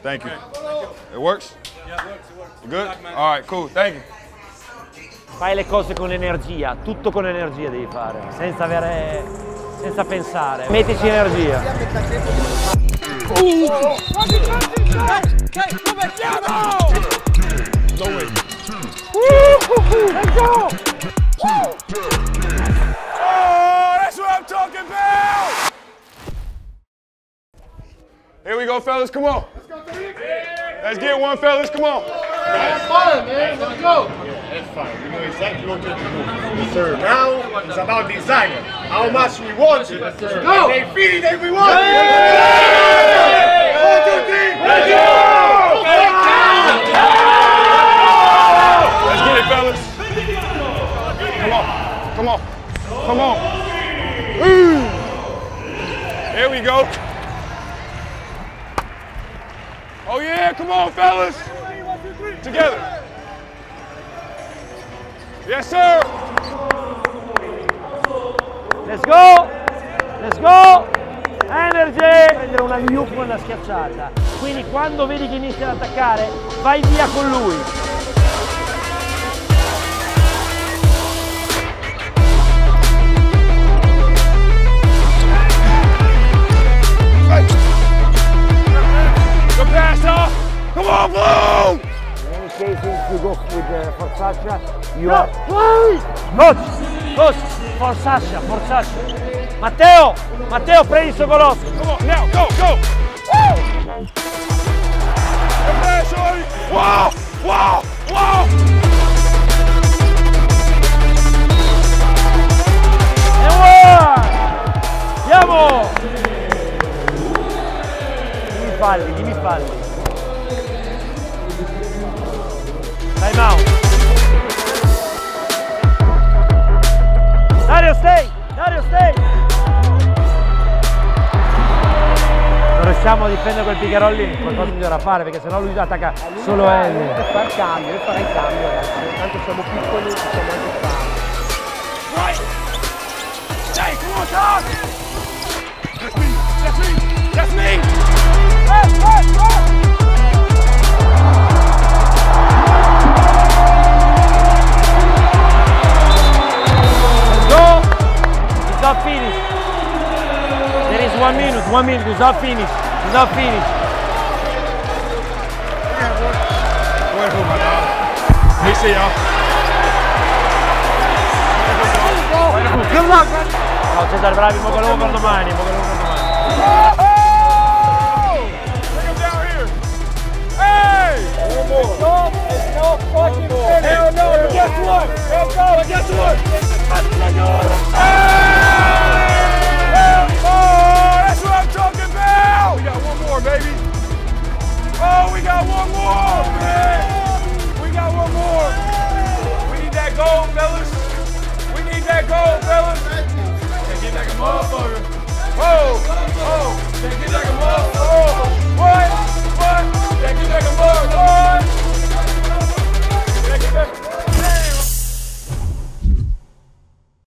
Thank you. It works? Yeah, it works. You good? All right, cool. Thank you. Fai le cose con energia, tutto con energia devi fare, senza pensare. Mettici energia. Let's go! Oh, that's what I'm talking about! Here we go, fellas. Come on. Let's go, Tariq. Let's get one, fellas. Come on. That's fun, man. Let's go. That's fine. We know exactly what to do. Yes, sir. Now it's about designing. How much we want it. Let's go. They feel it, we want it. 1, 2, 3. Let's go. Let's get it, fellas. Come on. Come on. Come on. Here we go. Oh yeah, come on, fellas. Together. Yes, sir. Let's go. Let's go. Energy. Prendere una loop con la schiacciata. Quindi quando vedi che inizia ad attaccare, vai via con lui. Come on, Blue! In any cases, you go with Forsaccia. You are. Coach, Forsaccia. Matteo, prendi il suo colosso. Come on, now, go! Woo! Wow! E one! Andiamo! Dimmi falli. Time out. Dario, stay! Non riusciamo a difendere quel pick and roll lì, qualcosa bisogna fare perché sennò lui attacca solo L. Per fare cambio, io farei cambio adesso, tanto siamo piccoli, possiamo anche fare. Right! Stay, come on, Tom! That's me! Let's go! It's not finished. There is 1 minute, it's not finished. Go ahead, my dog. Hey, see y'all. Good luck, man! No, Cesare, bravi, mo che lo per domani, Look him down here. Hey! One more. No fucking finish. Hell no, but guess what? Guess what?